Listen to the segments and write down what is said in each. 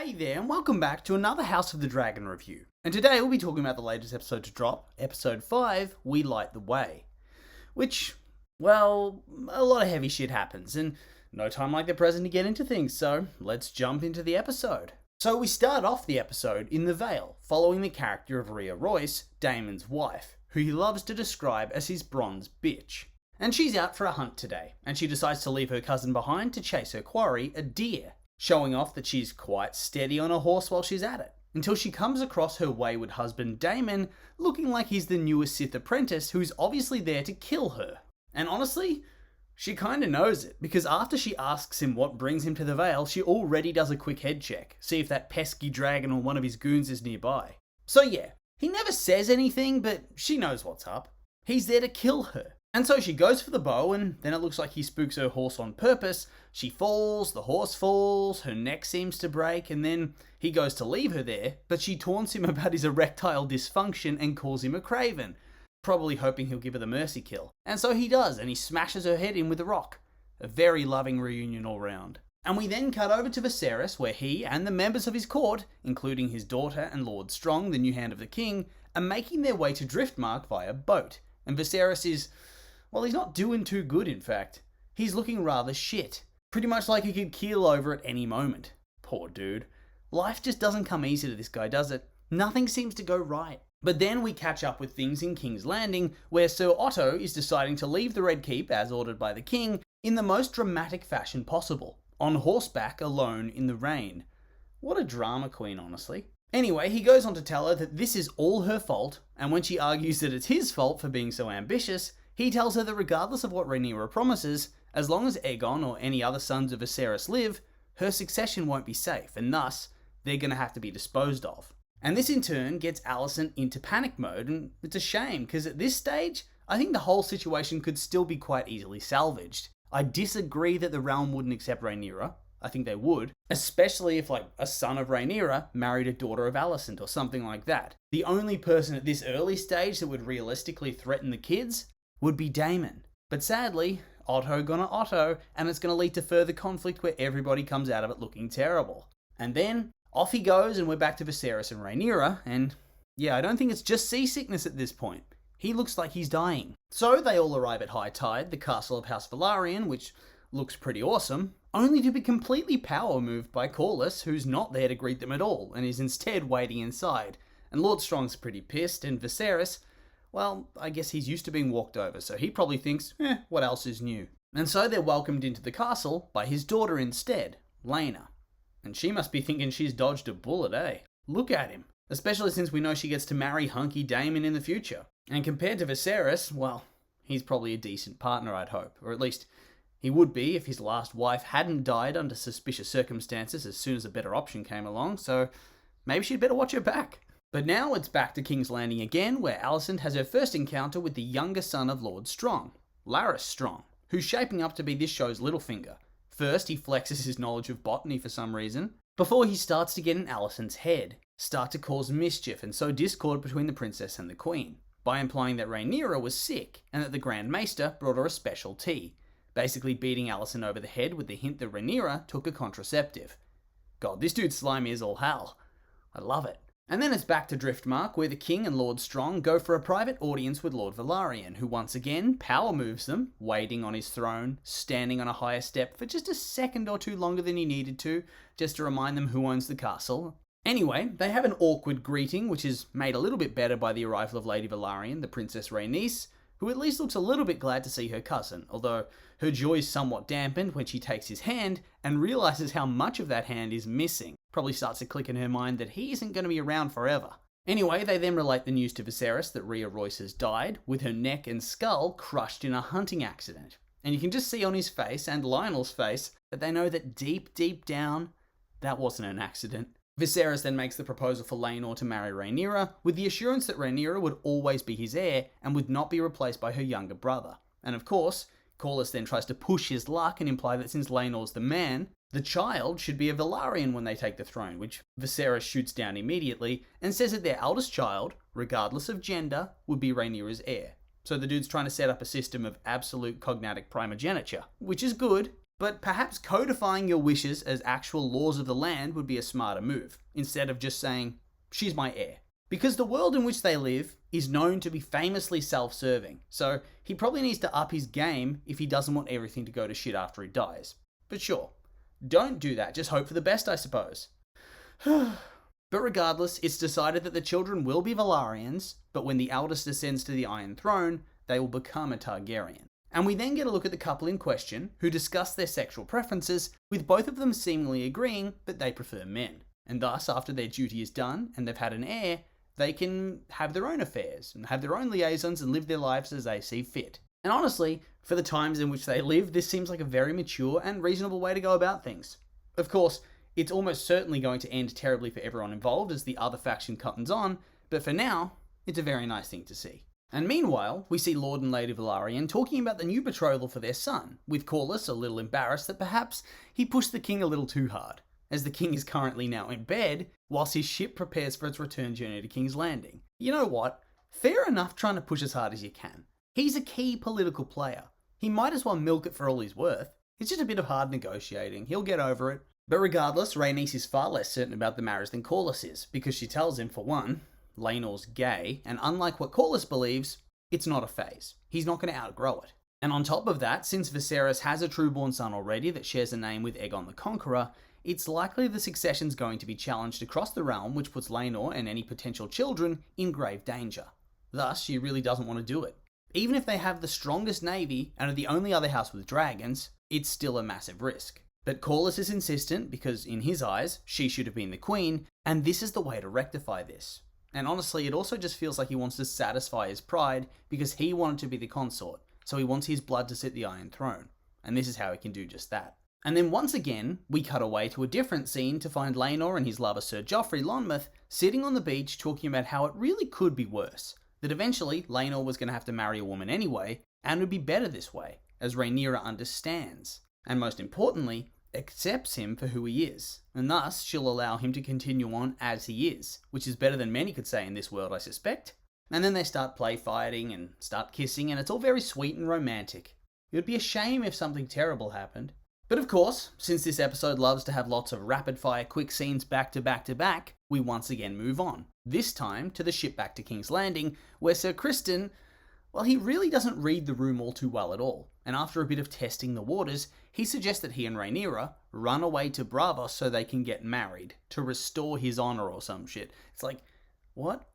Hey there, and welcome back to another House of the Dragon review. And today we'll be talking about the latest episode to drop, episode 5, We Light the Way. Which, well, a lot of heavy shit happens, and no time like the present to get into things, so let's jump into the episode. So we start off the episode in the Vale, following the character of Rhea Royce, Daemon's wife, who he loves to describe as his bronze bitch. And she's out for a hunt today, and she decides to leave her cousin behind to chase her quarry, a deer, showing off that she's quite steady on a horse while she's at it, until she comes across her wayward husband Daemon, looking like he's the newest Sith apprentice who's obviously there to kill her. And honestly, she kinda knows it, because after she asks him what brings him to the Vale, she already does a quick head check, see if that pesky dragon or one of his goons is nearby. So yeah, he never says anything, but she knows what's up. He's there to kill her. And so she goes for the bow, and then it looks like he spooks her horse on purpose. She falls, the horse falls, her neck seems to break, and then he goes to leave her there, but she taunts him about his erectile dysfunction and calls him a craven, probably hoping he'll give her the mercy kill. And so he does, and he smashes her head in with a rock. A very loving reunion all round. And we then cut over to Viserys, where he and the members of his court, including his daughter and Lord Strong, the new hand of the king, are making their way to Driftmark via boat. And Viserys is, well, he's not doing too good, in fact. He's looking rather shit. Pretty much like he could keel over at any moment. Poor dude. Life just doesn't come easy to this guy, does it? Nothing seems to go right. But then we catch up with things in King's Landing, where Sir Otto is deciding to leave the Red Keep, as ordered by the king, in the most dramatic fashion possible. On horseback, alone in the rain. What a drama queen, honestly. Anyway, he goes on to tell her that this is all her fault, and when she argues that it's his fault for being so ambitious, he tells her that regardless of what Rhaenyra promises, as long as Aegon or any other sons of Viserys live, her succession won't be safe, and thus, they're going to have to be disposed of. And this in turn gets Alicent into panic mode, and it's a shame, because at this stage, I think the whole situation could still be quite easily salvaged. I disagree that the realm wouldn't accept Rhaenyra. I think they would, especially if, like, a son of Rhaenyra married a daughter of Alicent or something like that. The only person at this early stage that would realistically threaten the kids would be Daemon. But sadly, Otto gonna Otto, and it's gonna lead to further conflict where everybody comes out of it looking terrible. And then, off he goes, and we're back to Viserys and Rhaenyra, and yeah, I don't think it's just seasickness at this point. He looks like he's dying. So they all arrive at high tide, the castle of House Velaryon, which looks pretty awesome, only to be completely power moved by Corlys, who's not there to greet them at all, and is instead waiting inside. And Lord Strong's pretty pissed, and Viserys, well, I guess he's used to being walked over, so he probably thinks, what else is new? And so they're welcomed into the castle by his daughter instead, Laenor. And she must be thinking she's dodged a bullet, eh? Look at him. Especially since we know she gets to marry hunky Daemon in the future. And compared to Viserys, well, he's probably a decent partner, I'd hope. Or at least, he would be if his last wife hadn't died under suspicious circumstances as soon as a better option came along, so maybe she'd better watch her back. But now it's back to King's Landing again, where Alicent has her first encounter with the younger son of Lord Strong, Larys Strong, who's shaping up to be this show's Littlefinger. First, he flexes his knowledge of botany for some reason, before he starts to get in Alicent's head, start to cause mischief and sow discord between the princess and the queen, by implying that Rhaenyra was sick, and that the Grand Maester brought her a special tea, basically beating Alicent over the head with the hint that Rhaenyra took a contraceptive. God, this dude's slimy as all hell. I love it. And then it's back to Driftmark, where the king and Lord Strong go for a private audience with Lord Velaryon, who once again power moves them, waiting on his throne, standing on a higher step for just a second or two longer than he needed to, just to remind them who owns the castle. Anyway, they have an awkward greeting, which is made a little bit better by the arrival of Lady Velaryon, the Princess Rhaenys, who at least looks a little bit glad to see her cousin, although her joy is somewhat dampened when she takes his hand and realises how much of that hand is missing. Probably starts to click in her mind that he isn't going to be around forever. Anyway, they then relate the news to Viserys that Rhea Royce has died, with her neck and skull crushed in a hunting accident. And you can just see on his face, and Lionel's face, that they know that deep, deep down, that wasn't an accident. Viserys then makes the proposal for Laenor to marry Rhaenyra, with the assurance that Rhaenyra would always be his heir, and would not be replaced by her younger brother. And of course, Corlys then tries to push his luck and imply that since Laenor's the man, the child should be a Velaryon when they take the throne, which Viserys shoots down immediately, and says that their eldest child, regardless of gender, would be Rhaenyra's heir. So the dude's trying to set up a system of absolute cognatic primogeniture, which is good, But perhaps codifying your wishes as actual laws of the land would be a smarter move, instead of just saying, she's my heir. Because the world in which they live is known to be famously self-serving, so he probably needs to up his game if he doesn't want everything to go to shit after he dies. But sure, don't do that, just hope for the best, I suppose. But regardless, it's decided that the children will be Velaryons, but when the eldest ascends to the Iron Throne, they will become a Targaryen. And we then get a look at the couple in question, who discuss their sexual preferences, with both of them seemingly agreeing that they prefer men. And thus, after their duty is done, and they've had an heir, they can have their own affairs, and have their own liaisons, and live their lives as they see fit. And honestly, for the times in which they live, this seems like a very mature and reasonable way to go about things. Of course, it's almost certainly going to end terribly for everyone involved as the other faction comes on, but for now, it's a very nice thing to see. And meanwhile, we see Lord and Lady Velaryon talking about the new betrothal for their son, with Corlys a little embarrassed that perhaps he pushed the king a little too hard, as the king is currently now in bed, whilst his ship prepares for its return journey to King's Landing. You know what? Fair enough trying to push as hard as you can. He's a key political player. He might as well milk it for all he's worth. It's just a bit of hard negotiating. He'll get over it. But regardless, Rhaenys is far less certain about the marriage than Corlys is, because she tells him, for one, Laenor's gay, and unlike what Corlys believes, it's not a phase. He's not going to outgrow it. And on top of that, since Viserys has a trueborn son already that shares a name with Aegon the Conqueror, it's likely the succession's going to be challenged across the realm, which puts Laenor and any potential children in grave danger. Thus, she really doesn't want to do it. Even if they have the strongest navy and are the only other house with dragons, it's still a massive risk. But Corlys is insistent because, in his eyes, she should have been the queen, and this is the way to rectify this. And honestly, it also just feels like he wants to satisfy his pride because he wanted to be the consort, so he wants his blood to sit the Iron Throne. And this is how he can do just that. And then once again, we cut away to a different scene to find Laenor and his lover Sir Joffrey Lonmouth sitting on the beach talking about how it really could be worse. That eventually, Laenor was going to have to marry a woman anyway, and would be better this way, as Rhaenyra understands. And most importantly, accepts him for who he is, and thus she'll allow him to continue on as he is, which is better than many could say in this world, I suspect. And then they start play fighting and start kissing, and it's all very sweet and romantic. It would be a shame if something terrible happened. But of course, since this episode loves to have lots of rapid-fire quick scenes back to back to back, we once again move on. This time to the ship back to King's Landing, where Sir Criston, well, he really doesn't read the room all too well at all, and after a bit of testing the waters, he suggests that he and Rhaenyra run away to Braavos so they can get married, to restore his honor or some shit. It's like, what?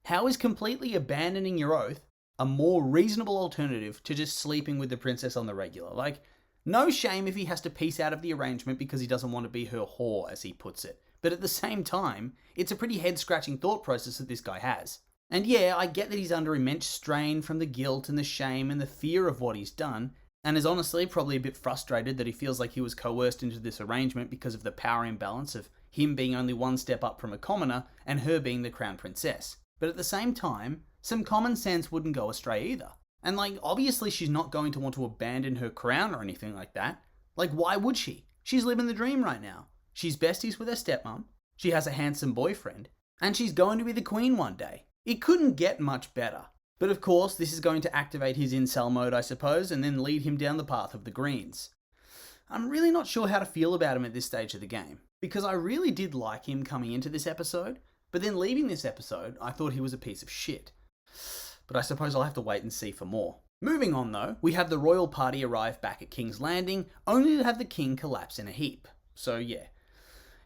How is completely abandoning your oath a more reasonable alternative to just sleeping with the princess on the regular? Like, no shame if he has to peace out of the arrangement because he doesn't want to be her whore, as he puts it. But at the same time, it's a pretty head-scratching thought process that this guy has. And yeah, I get that he's under immense strain from the guilt and the shame and the fear of what he's done, and is honestly probably a bit frustrated that he feels like he was coerced into this arrangement because of the power imbalance of him being only one step up from a commoner and her being the crown princess. But at the same time, some common sense wouldn't go astray either. And like, obviously she's not going to want to abandon her crown or anything like that. Like, why would she? She's living the dream right now. She's besties with her stepmom, she has a handsome boyfriend, and she's going to be the queen one day. It couldn't get much better. But of course, this is going to activate his incel mode, I suppose, and then lead him down the path of the Greens. I'm really not sure how to feel about him at this stage of the game, because I really did like him coming into this episode, but then leaving this episode, I thought he was a piece of shit. But I suppose I'll have to wait and see for more. Moving on though, we have the royal party arrive back at King's Landing, only to have the king collapse in a heap. So yeah,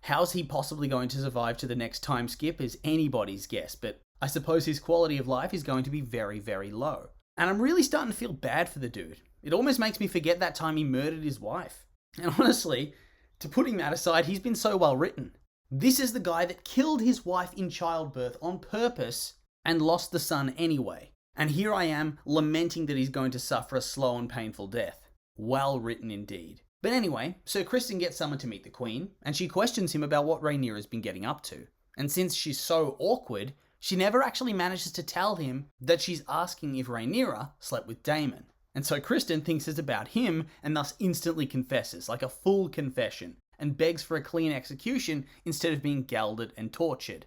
how's he possibly going to survive to the next time skip is anybody's guess, but I suppose his quality of life is going to be very, very low. And I'm really starting to feel bad for the dude. It almost makes me forget that time he murdered his wife. And honestly, to putting that aside, he's been so well written. This is the guy that killed his wife in childbirth on purpose and lost the son anyway. And here I am lamenting that he's going to suffer a slow and painful death. Well written indeed. But anyway, Sir Criston gets summoned to meet the Queen, and she questions him about what Rhaenyra has been getting up to. And since she's so awkward, she never actually manages to tell him that she's asking if Rhaenyra slept with Daemon. And so Criston thinks it's about him and thus instantly confesses, like a full confession, and begs for a clean execution instead of being gelded and tortured.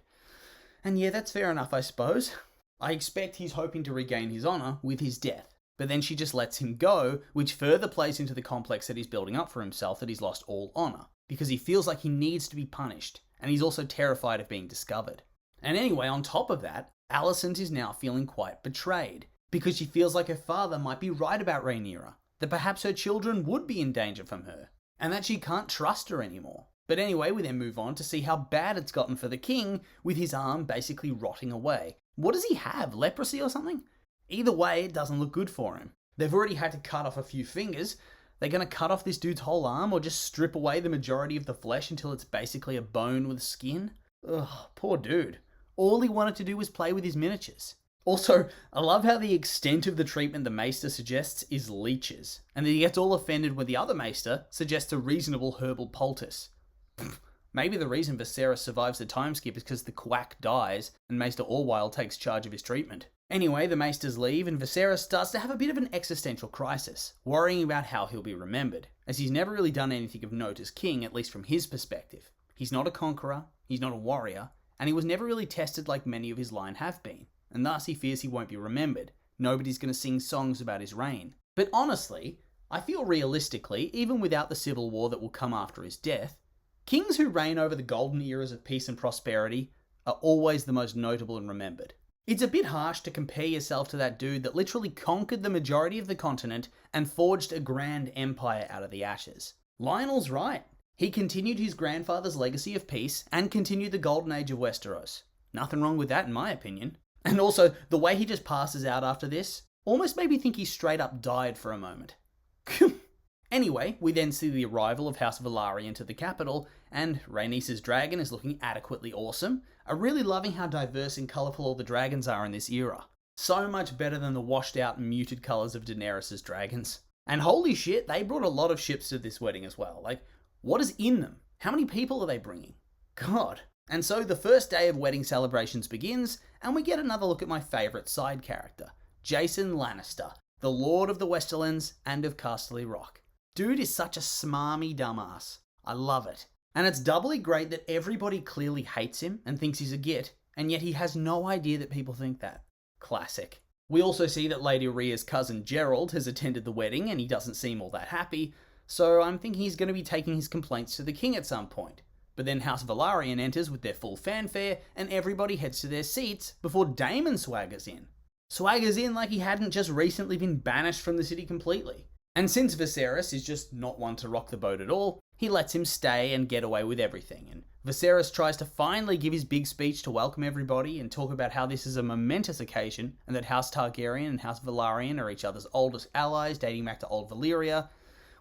And yeah, that's fair enough, I suppose. I expect he's hoping to regain his honor with his death. but then she just lets him go, which further plays into the complex that he's building up for himself that he's lost all honour, because he feels like he needs to be punished, and he's also terrified of being discovered. And anyway, on top of that, Alicent is now feeling quite betrayed, because she feels like her father might be right about Rhaenyra, that perhaps her children would be in danger from her, and that she can't trust her anymore. But anyway, we then move on to see how bad it's gotten for the king, with his arm basically rotting away. What does he have, leprosy or something? Either way, it doesn't look good for him. They've already had to cut off a few fingers. They're going to cut off this dude's whole arm, or just strip away the majority of the flesh until it's basically a bone with skin? Ugh, poor dude. All he wanted to do was play with his miniatures. Also, I love how the extent of the treatment the Maester suggests is leeches, and that he gets all offended when the other Maester suggests a reasonable herbal poultice. Maybe the reason Viserys survives the time skip is because the quack dies and Maester Orwyle takes charge of his treatment. Anyway, the Maesters leave and Viserys starts to have a bit of an existential crisis, worrying about how he'll be remembered, as he's never really done anything of note as king, at least from his perspective. He's not a conqueror, he's not a warrior, and he was never really tested like many of his line have been, and thus he fears he won't be remembered. Nobody's going to sing songs about his reign. But honestly, I feel realistically, even without the civil war that will come after his death, kings who reign over the golden eras of peace and prosperity are always the most notable and remembered. It's a bit harsh to compare yourself to that dude that literally conquered the majority of the continent and forged a grand empire out of the ashes. Lionel's right. He continued his grandfather's legacy of peace and continued the golden age of Westeros. Nothing wrong with that in my opinion. And also, the way he just passes out after this almost made me think he straight up died for a moment. Anyway, we then see the arrival of House Velaryon to the capital, and Rhaenys's dragon is looking adequately awesome. I'm really loving how diverse and colourful all the dragons are in this era. So much better than the washed out and muted colours of Daenerys' dragons. And holy shit, they brought a lot of ships to this wedding as well. Like, what is in them? How many people are they bringing? God. And so the first day of wedding celebrations begins, and we get another look at my favourite side character, Jason Lannister, the Lord of the Westerlands and of Casterly Rock. Dude is such a smarmy dumbass. I love it. And it's doubly great that everybody clearly hates him and thinks he's a git, and yet he has no idea that people think that. Classic. We also see that Lady Rhea's cousin Gerald has attended the wedding and he doesn't seem all that happy, so I'm thinking he's going to be taking his complaints to the king at some point. But then House Velaryon enters with their full fanfare and everybody heads to their seats before Daemon swaggers in. Swaggers in like he hadn't just recently been banished from the city completely. And since Viserys is just not one to rock the boat at all, he lets him stay and get away with everything. And Viserys tries to finally give his big speech to welcome everybody and talk about how this is a momentous occasion and that House Targaryen and House Velaryon are each other's oldest allies dating back to old Valyria,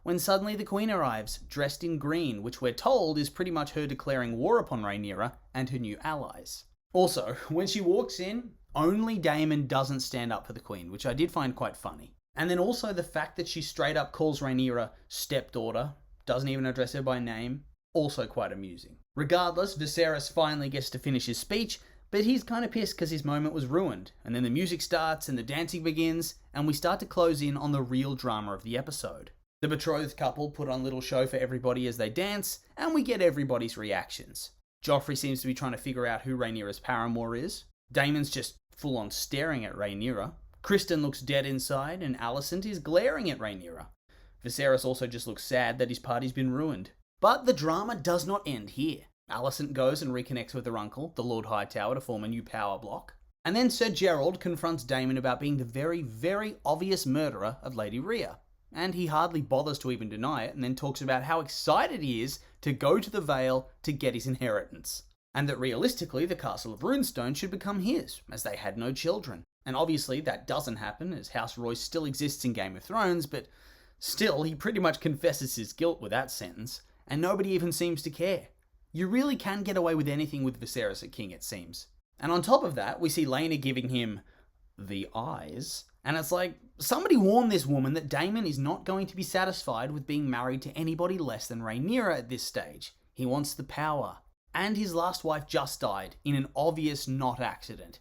when suddenly the Queen arrives, dressed in green, which we're told is pretty much her declaring war upon Rhaenyra and her new allies. Also, when she walks in, only Daemon doesn't stand up for the Queen, which I did find quite funny. And then also the fact that she straight up calls Rhaenyra stepdaughter, doesn't even address her by name, also quite amusing. Regardless, Viserys finally gets to finish his speech, but he's kind of pissed because his moment was ruined. And then the music starts and the dancing begins, and we start to close in on the real drama of the episode. The betrothed couple put on a little show for everybody as they dance, and we get everybody's reactions. Joffrey seems to be trying to figure out who Rhaenyra's paramour is. Daemon's just full on staring at Rhaenyra. Criston looks dead inside, and Alicent is glaring at Rhaenyra. Viserys also just looks sad that his party's been ruined. But the drama does not end here. Alicent goes and reconnects with her uncle, the Lord Hightower, to form a new power block. And then Sir Gerald confronts Daemon about being the very, very obvious murderer of Lady Rhea. And he hardly bothers to even deny it, and then talks about how excited he is to go to the Vale to get his inheritance. And that realistically, the Castle of Runestone should become his, as they had no children. And obviously that doesn't happen, as House Royce still exists in Game of Thrones, but still, he pretty much confesses his guilt with that sentence, and nobody even seems to care. You really can get away with anything with Viserys at king, it seems. And on top of that, we see Laenor giving him the eyes, and it's like, somebody warn this woman that Daemon is not going to be satisfied with being married to anybody less than Rhaenyra at this stage. He wants the power. And his last wife just died, in an obvious not accident.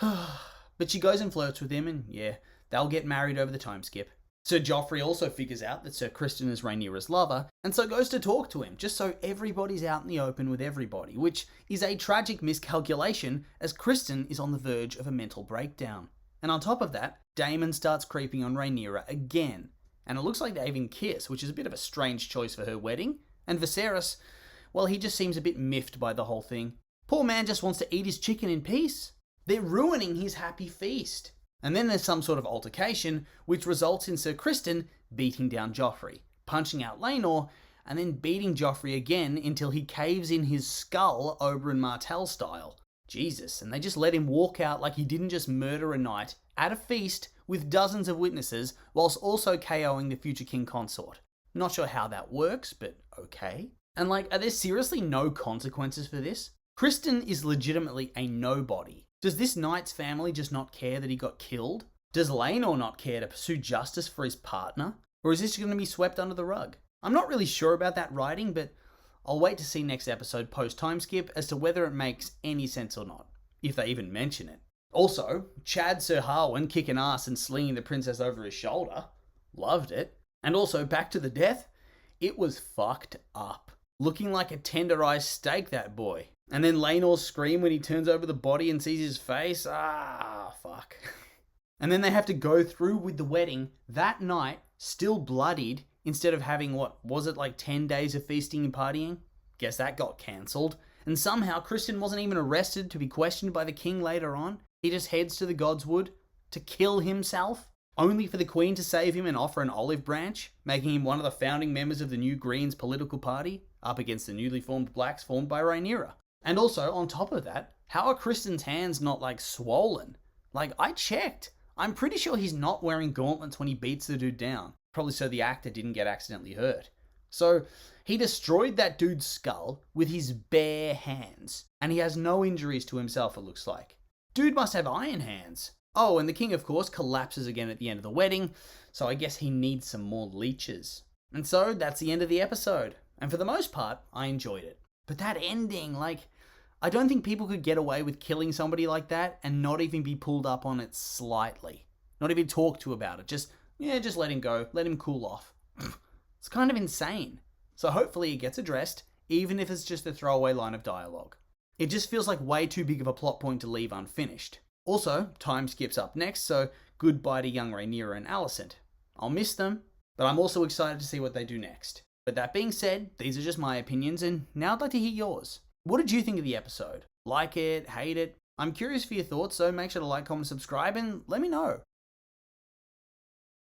But she goes and flirts with him, and yeah, they'll get married over the time skip. Sir Joffrey also figures out that Sir Criston is Rhaenyra's lover, and so goes to talk to him, just so everybody's out in the open with everybody, which is a tragic miscalculation, as Criston is on the verge of a mental breakdown. And on top of that, Daemon starts creeping on Rhaenyra again, and it looks like they even kiss, which is a bit of a strange choice for her wedding. And Viserys, well, he just seems a bit miffed by the whole thing. Poor man just wants to eat his chicken in peace. They're ruining his happy feast. And then there's some sort of altercation, which results in Sir Criston beating down Joffrey, punching out Laenor, and then beating Joffrey again until he caves in his skull Oberyn Martell style. Jesus, and they just let him walk out like he didn't just murder a knight at a feast with dozens of witnesses, whilst also KOing the future king consort. Not sure how that works, but okay. And are there seriously no consequences for this? Criston is legitimately a nobody. Does this knight's family just not care that he got killed? Does Laenor not care to pursue justice for his partner? Or is this going to be swept under the rug? I'm not really sure about that writing, but I'll wait to see next episode post-time skip as to whether it makes any sense or not, if they even mention it. Also, Chad Sir Harwin kicking ass and slinging the princess over his shoulder. Loved it. And also, back to the death, it was fucked up. Looking like a tenderized steak, that boy. And then Laenor's scream when he turns over the body and sees his face. Ah, fuck. And then they have to go through with the wedding that night, still bloodied, instead of having, 10 days of feasting and partying? Guess that got cancelled. And somehow Criston wasn't even arrested to be questioned by the king later on. He just heads to the Godswood to kill himself, only for the queen to save him and offer an olive branch, making him one of the founding members of the New Greens political party, up against the newly formed Blacks formed by Rhaenyra. And also, on top of that, how are Criston's hands not swollen? I checked. I'm pretty sure he's not wearing gauntlets when he beats the dude down. Probably so the actor didn't get accidentally hurt. So, he destroyed that dude's skull with his bare hands, and he has no injuries to himself, it looks like. Dude must have iron hands. Oh, and the king, of course, collapses again at the end of the wedding, so I guess he needs some more leeches. And so, that's the end of the episode. And for the most part, I enjoyed it. But that ending, I don't think people could get away with killing somebody like that and not even be pulled up on it slightly. Not even talk to about it. Just let him go. Let him cool off. It's kind of insane. So hopefully it gets addressed, even if it's just a throwaway line of dialogue. It just feels like way too big of a plot point to leave unfinished. Also, time skips up next, so goodbye to young Rhaenyra and Alicent. I'll miss them, but I'm also excited to see what they do next. But that being said, these are just my opinions, and now I'd like to hear yours. What did you think of the episode? Like it? Hate it? I'm curious for your thoughts, so make sure to like, comment, subscribe, and let me know.